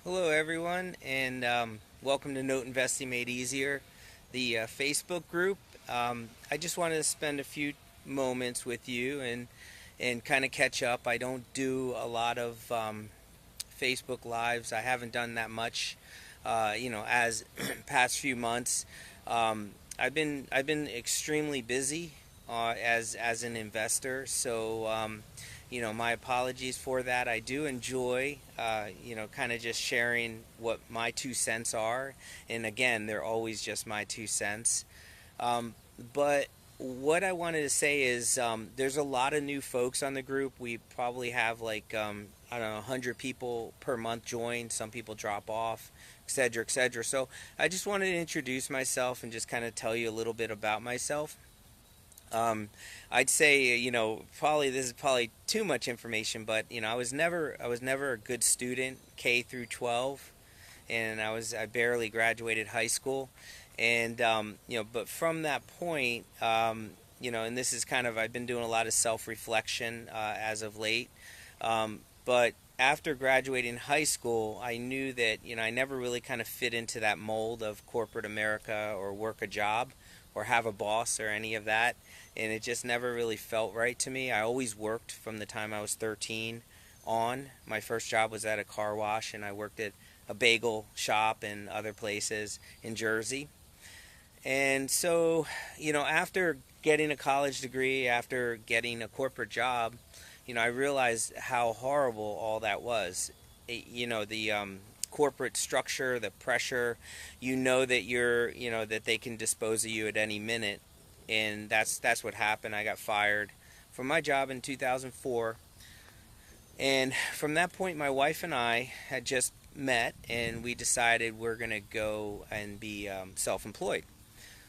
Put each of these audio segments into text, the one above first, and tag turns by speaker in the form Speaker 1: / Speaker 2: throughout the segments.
Speaker 1: Hello, everyone, and welcome to Note Investing Made Easier, the Facebook group. I just wanted to spend a few moments with you and kind of catch up. I don't do a lot of Facebook lives. I haven't done that much, as past few months. I've been extremely busy as an investor, so my apologies for that. I do enjoy, kind of just sharing what my 2 cents are, and again, they're always just my 2 cents. But what I wanted to say is there's a lot of new folks on the group. We probably have like I don't know 100 people per month join. Some people drop off, etc., etc. So I just wanted to introduce myself and just kind of tell you a little bit about myself. Um, I'd say probably this is probably too much information, but I was never a good student K through 12, and I barely graduated high school, and but from that point, and this is kind of I've been doing a lot of self reflection as of late, but after graduating high school, I knew that I never really kind of fit into that mold of corporate America or work a job or have a boss or any of that, and it just never really felt right to me. I always worked from the time I was 13 on. My first job was at a car wash, and I worked at a bagel shop and other places in Jersey. And so, after getting a college degree, after getting a corporate job, I realized how horrible all that was. The corporate structure, the pressure, that that they can dispose of you at any minute, and that's what happened. I got fired from my job in 2004, and from that point, my wife and I had just met, and we decided we're gonna go and be self-employed.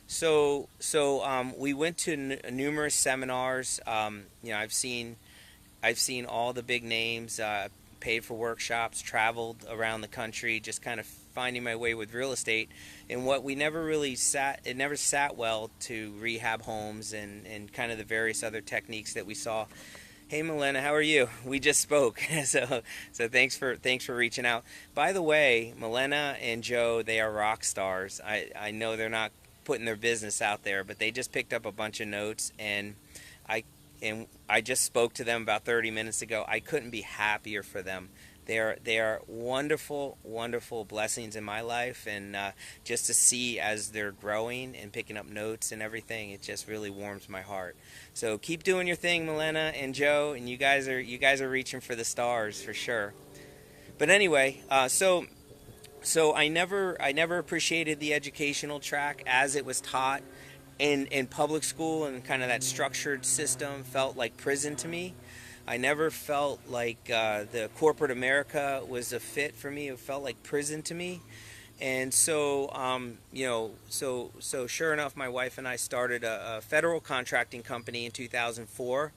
Speaker 1: So we went to numerous seminars. I've seen all the big names, paid for workshops, traveled around the country, just kind of finding my way with real estate. And what we never really it never sat well to rehab homes and kind of the various other techniques that we saw. Hey, Milena, how are you? We just spoke, so thanks for reaching out. By the way, Milena and Joe, they are rock stars. I know they're not putting their business out there, but they just picked up a bunch of notes, I I just spoke to them about 30 minutes ago. I couldn't be happier for them. They are wonderful, wonderful blessings in my life, and just to see as they're growing and picking up notes and everything, it just really warms my heart. So keep doing your thing, Milena and Joe, and you guys are reaching for the stars for sure. But anyway, so I never appreciated the educational track as it was taught in public school, and kind of that structured system felt like prison to me. I never felt like the corporate America was a fit for me. It felt like prison to me. And so, so sure enough, my wife and I started a federal contracting company in 2004,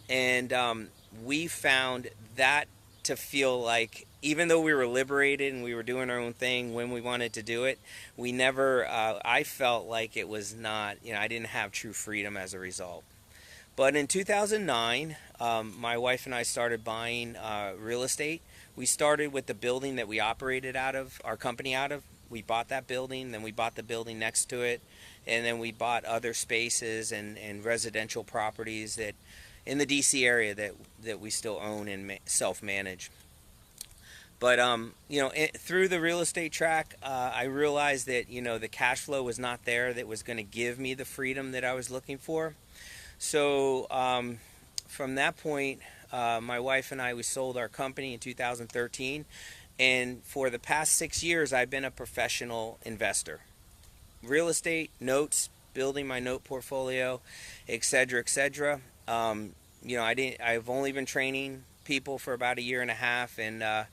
Speaker 1: and we found that to feel like, even though we were liberated and we were doing our own thing when we wanted to do it, we never I felt like it was not, I didn't have true freedom as a result. But in 2009, my wife and I started buying real estate. We started with the building that we operated out of, our company out of. We bought that building, then we bought the building next to it, and then we bought other spaces and residential properties that in the DC area that we still own and self-manage. But through the real estate track, I realized that the cash flow was not there that was going to give me the freedom that I was looking for. So from that point, my wife and I, we sold our company in 2013, and for the past 6 years, I've been a professional investor. Real estate, notes, building my note portfolio, etc., etc. I didn't. I've only been training people for about a year and a half, and I've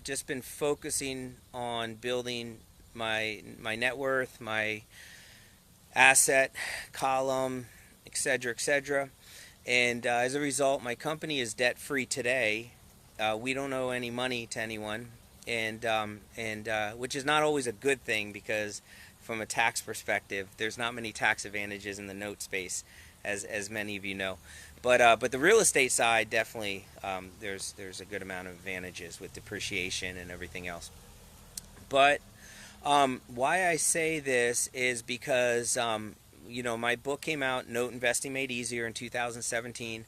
Speaker 1: just been focusing on building my net worth, my asset column, etc., etc. And as a result, my company is debt free today. We don't owe any money to anyone, and which is not always a good thing, because from a tax perspective, there's not many tax advantages in the note space. as many of you know. But the real estate side definitely, there's a good amount of advantages with depreciation and everything else. But why I say this is because my book came out, Note Investing Made Easier, in 2017,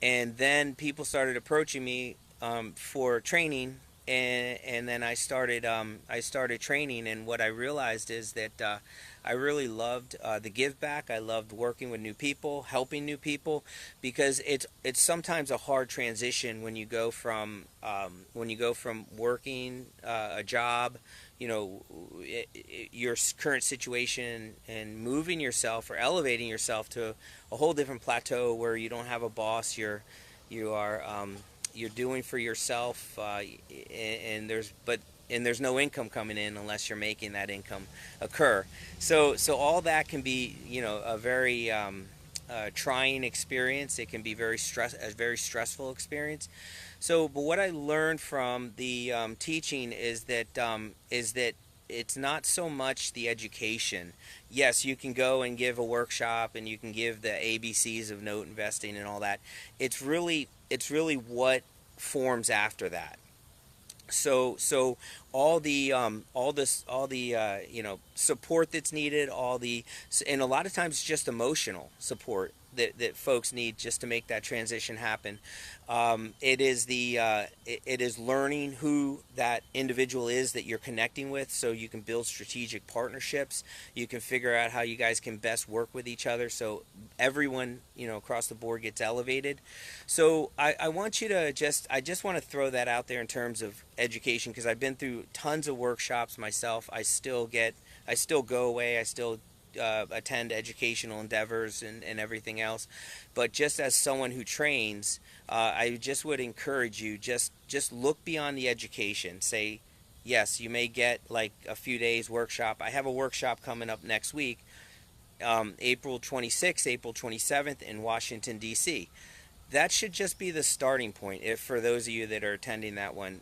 Speaker 1: and then people started approaching me for training, and then I started training, and what I realized is that I really loved the give back. I loved working with new people, helping new people, because it's sometimes a hard transition when you go from working a job, your current situation, and moving yourself or elevating yourself to a whole different plateau where you don't have a boss. You're doing for yourself, and there's no income coming in unless you're making that income occur. So all that can be, a very trying experience. It can be a very stressful experience. But what I learned from the teaching is that it's not so much the education. Yes, you can go and give a workshop, and you can give the ABCs of note investing and all that. It's really what forms after that. So all the support that's needed, and a lot of times just emotional support that folks need just to make that transition happen. It is learning who that individual is that you're connecting with, so you can build strategic partnerships. You can figure out how you guys can best work with each other, so everyone across the board gets elevated. So I want you to I just want to throw that out there in terms of education, because I've been through tons of workshops myself. I still go away. I still attend educational endeavors and everything else. But just as someone who trains, I just would encourage you, just look beyond the education. Say, yes, you may get like a few days workshop. I have a workshop coming up next week, April 26th, April 27th in Washington, D.C. That should just be the starting point, if for those of you that are attending that one.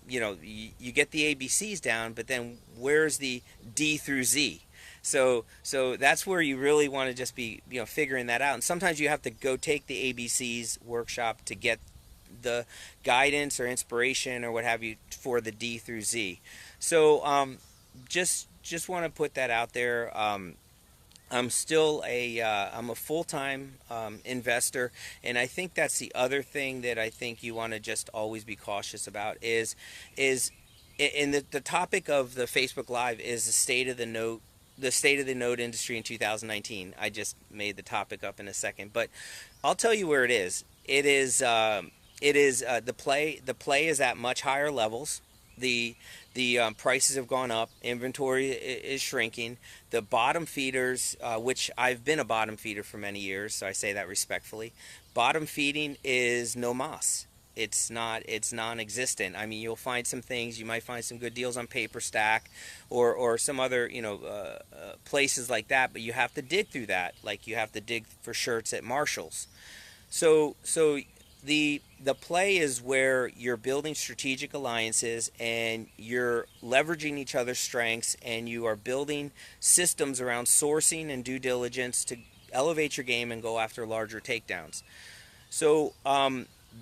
Speaker 1: You get the ABCs down, but then where's the D through Z? So that's where you really want to just be, figuring that out. And sometimes you have to go take the ABCs workshop to get the guidance or inspiration or what have you for the D through Z. So just want to put that out there. I'm a full-time investor, and I think that's the other thing that I think you want to just always be cautious about is in the topic of the Facebook Live is the state of the note industry in 2019. I just made the topic up in a second, but I'll tell you where it is. The play is at much higher levels. The prices have gone up. Inventory is shrinking. The bottom feeders, which I've been a bottom feeder for many years, so I say that respectfully. Bottom feeding is no mas. It's non-existent. I mean, you'll find some things. You might find some good deals on PaperStack or some other places like that, but you have to dig through that. Like you have to dig for shirts at Marshall's. So the play is where you're building strategic alliances and you're leveraging each other's strengths, and you are building systems around sourcing and due diligence to elevate your game and go after larger takedowns. So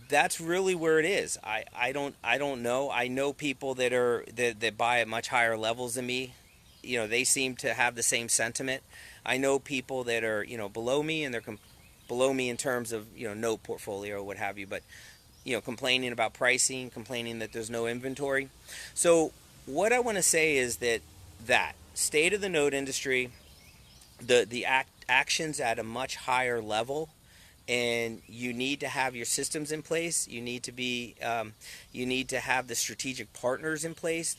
Speaker 1: that's really where it is. I don't know. I know people that buy at much higher levels than me. They seem to have the same sentiment. I know people that are below me, and they're below me in terms of note portfolio or what have you, but complaining about pricing, complaining that there's no inventory. So what I want to say is that state of the note industry, the actions at a much higher level, and you need to have your systems in place. You need to have the strategic partners in place,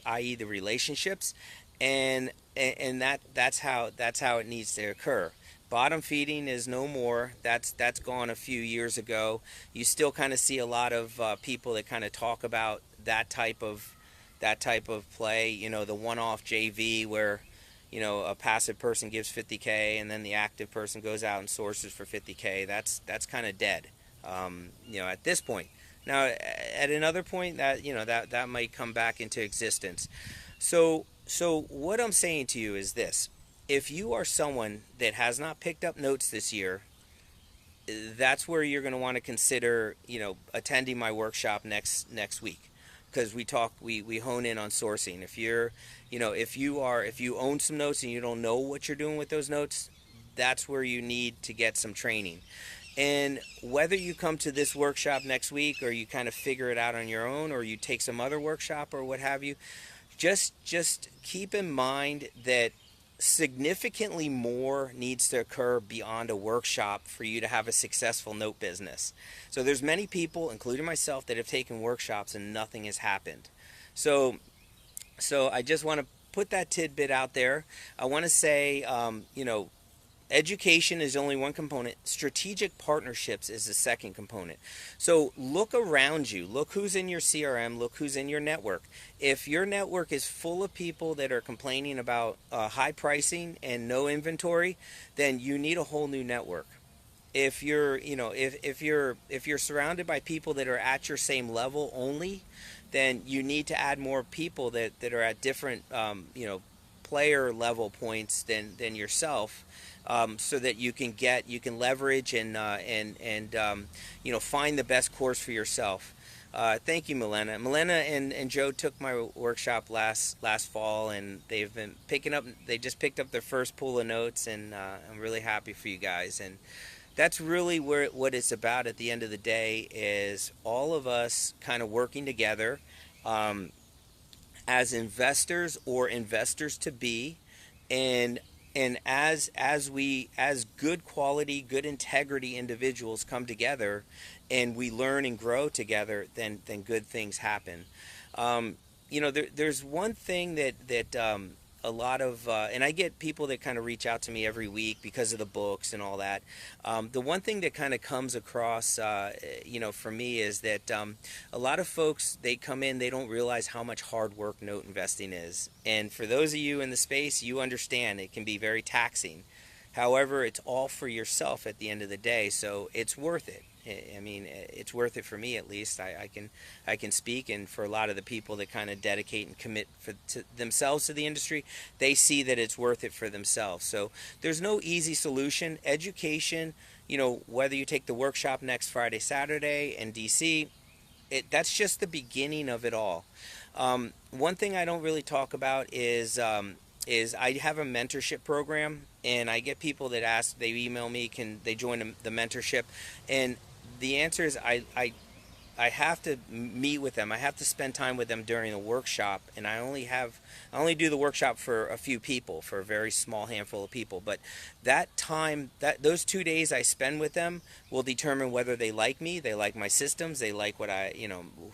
Speaker 1: i.e. the relationships, and that's how it needs to occur. Bottom feeding is no more. That's gone a few years ago. You still kind of see a lot of people that kind of talk about that type of play. The one-off JV where a passive person gives 50K and then the active person goes out and sources for 50K. That's kind of dead. At this point. Now, at another point, that might come back into existence. So what I'm saying to you is this. If you are someone that has not picked up notes this year, that's where you're going to want to consider, attending my workshop next week, because we hone in on sourcing. If you're, if you own some notes and you don't know what you're doing with those notes, that's where you need to get some training. And whether you come to this workshop next week, or you kind of figure it out on your own, or you take some other workshop or what have you, just keep in mind that significantly more needs to occur beyond a workshop for you to have a successful note business. So there's many people, including myself, that have taken workshops and nothing has happened. So I just want to put that tidbit out there. I want to say, education is only one component. Strategic partnerships is the second component. So look around you. Look who's in your CRM. Look who's in your network. If your network is full of people that are complaining about high pricing and no inventory, then you need a whole new network. If you're, if you're surrounded by people that are at your same level only, then you need to add more people that are at different, player level points than yourself, so that you can leverage and find the best course for yourself. Thank you, Milena. Milena and Joe took my workshop last fall, and they've been picking up. They just picked up their first pool of notes, and I'm really happy for you guys. And that's really what it's about at the end of the day, is all of us kind of working together, as investors or investors to be, and as good quality, good integrity individuals come together, and we learn and grow together, then good things happen. There's one thing that a lot of, and I get people that kind of reach out to me every week because of the books and all that. The one thing that kind of comes across, for me, is that a lot of folks, they come in, they don't realize how much hard work note investing is. And for those of you in the space, you understand it can be very taxing. However, it's all for yourself at the end of the day, so it's worth it. I mean, it's worth it for me, at least. I can speak, and for a lot of the people that kind of dedicate and commit to themselves to the industry, they see that it's worth it for themselves. So there's no easy solution. Education, whether you take the workshop next Friday, Saturday in DC, that's just the beginning of it all. One thing I don't really talk about is I have a mentorship program, and I get people that ask, they email me, can they join the mentorship? And the answer is I have to meet with them. I have to spend time with them during the workshop, and I only do the workshop for a few people, for a very small handful of people. But that time, those 2 days I spend with them will determine whether they like me, they like my systems, they like what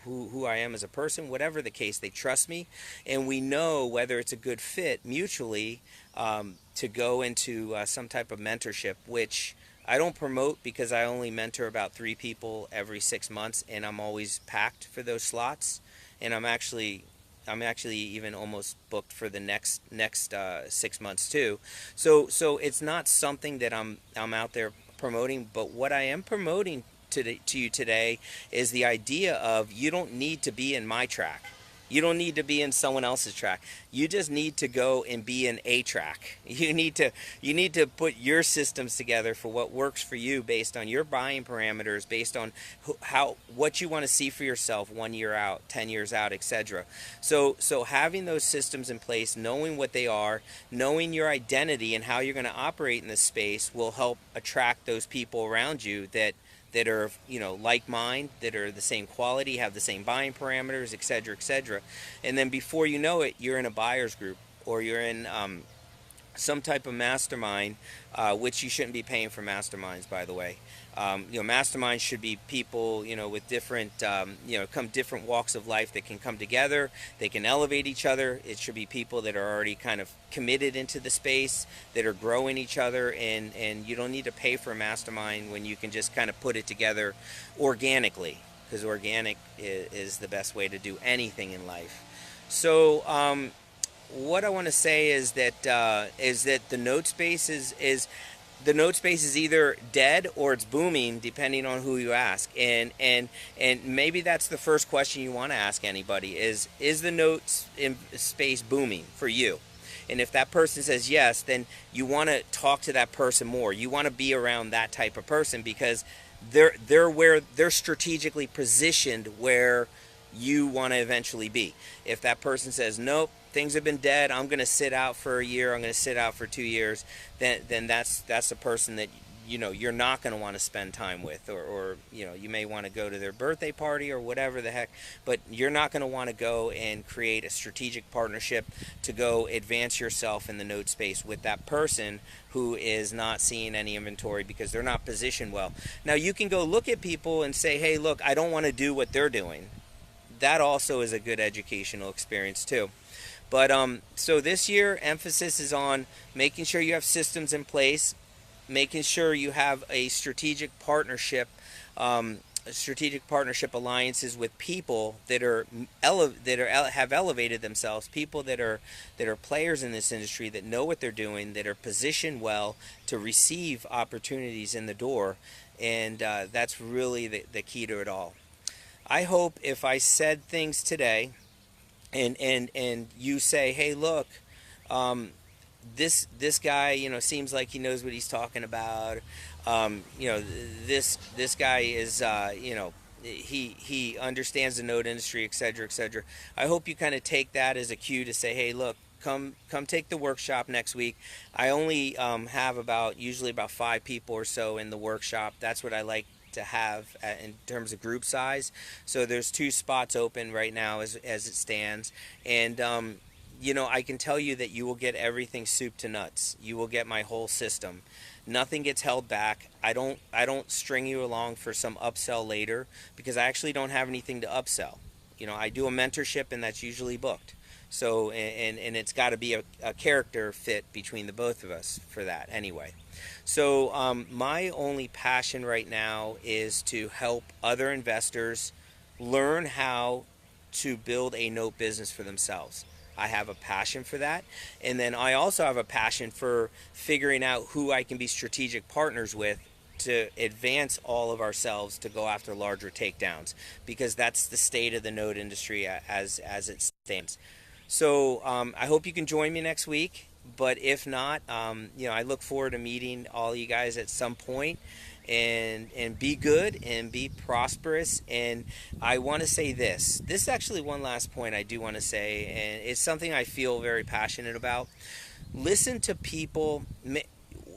Speaker 1: who I am as a person, whatever the case. They trust me, and we know whether it's a good fit mutually, to go into some type of mentorship, which I don't promote, because I only mentor about 3 people every 6 months, and I'm always packed for those slots. And I'm actually even almost booked for the next 6 months too. So it's not something that I'm out there promoting. But what I am promoting to you today is the idea of, you don't need to be in my track. You don't need to be in someone else's track. You just need to go and be in a track. You need to put your systems together for what works for you, based on your buying parameters, based on what you want to see for yourself 1 year out, 10 years out, etc. So having those systems in place, knowing what they are, knowing your identity and how you're going to operate in this space, will help attract those people around you that are, like mind, that are the same quality, have the same buying parameters, etc., etc. And then before you know it, you're in a buyer's group, or you're in some type of mastermind, which you shouldn't be paying for masterminds, by the way. Masterminds should be people, with different, different walks of life that can come together. They can elevate each other. It should be people that are already kind of committed into the space, that are growing each other, and you don't need to pay for a mastermind when you can just kind of put it together organically, because organic is the best way to do anything in life. So, what I want to say is that the note space is either dead or it's booming, depending on who you ask. And maybe that's the first question you want to ask anybody is the notes in space booming for you? And if that person says yes, then you want to talk to that person more. You want to be around that type of person because they're strategically positioned where you want to eventually be. If that person says nope, things have been dead, I'm going to sit out for a year, I'm going to sit out for 2 years, then that's a person that you're not going to want to spend time with, or you may want to go to their birthday party or whatever the heck, but you're not going to want to go and create a strategic partnership to go advance yourself in the node space with that person who is not seeing any inventory because they're not positioned well. Now you can go look at people and say, hey, look, I don't want to do what they're doing. That also is a good educational experience too. But so this year, emphasis is on making sure you have systems in place, making sure you have a strategic partnership, alliances with people that have elevated themselves, people that are players in this industry, that know what they're doing, that are positioned well to receive opportunities in the door, and that's really the key to it all. I hope if I said things today, and you say, hey, look, this guy, seems like he knows what he's talking about. This guy is, he understands the node industry, etc., etc. I hope you kind of take that as a cue to say, hey, look, come take the workshop next week. I only have usually about 5 people or so in the workshop. That's what I like to have in terms of group size. So there's 2 spots open right now as it stands, and I can tell you that you will get everything soup to nuts. You will get my whole system. Nothing gets held back. I don't string you along for some upsell later because I actually don't have anything to upsell. I do a mentorship, and that's usually booked. So and it's got to be a character fit between the both of us for that anyway. So my only passion right now is to help other investors learn how to build a note business for themselves. I have a passion for that. And then I also have a passion for figuring out who I can be strategic partners with to advance all of ourselves to go after larger takedowns, because that's the state of the node industry as it stands. So I hope you can join me next week. But if not, I look forward to meeting all you guys at some point, and be good and be prosperous. And I want to say this is actually one last point I do want to say, and it's something I feel very passionate about. Listen to people.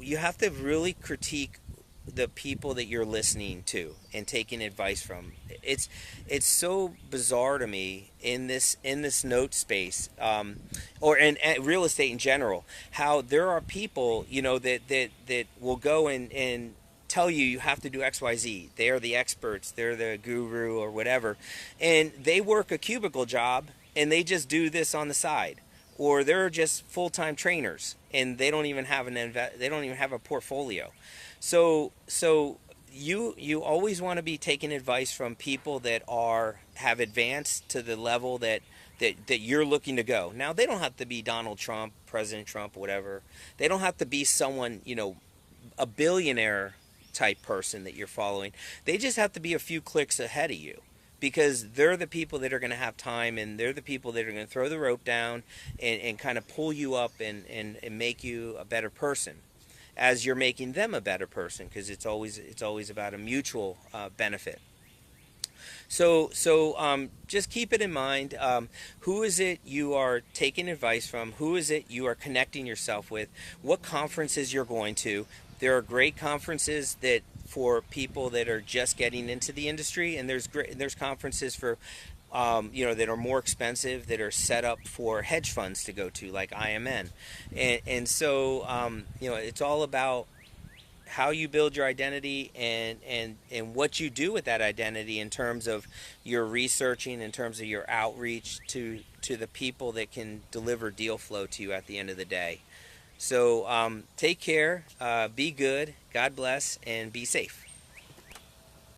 Speaker 1: You have to really critique the people that you're listening to and taking advice from. It's so bizarre to me in this note space, or in real estate in general, how there are people that will go and tell you have to do XYZ. They are the experts, they're the guru or whatever, and they work a cubicle job and they just do this on the side, or they're just full-time trainers and they don't even have a portfolio. So you always want to be taking advice from people that have advanced to the level that you're looking to go. Now, they don't have to be Donald Trump, President Trump, whatever. They don't have to be someone, a billionaire type person that you're following. They just have to be a few clicks ahead of you, because they're the people that are going to have time, and they're the people that are going to throw the rope down and kind of pull you up and make you a better person, as you're making them a better person, because it's always about a mutual benefit. So just keep it in mind. Who is it you are taking advice from? Who is it you are connecting yourself with? What conferences you're going to? There are great conferences that for people that are just getting into the industry, and there's conferences for that are more expensive, that are set up for hedge funds to go to, like IMN, and so it's all about how you build your identity and what you do with that identity in terms of your researching, in terms of your outreach to the people that can deliver deal flow to you at the end of the day. So take care, be good, God bless, and be safe.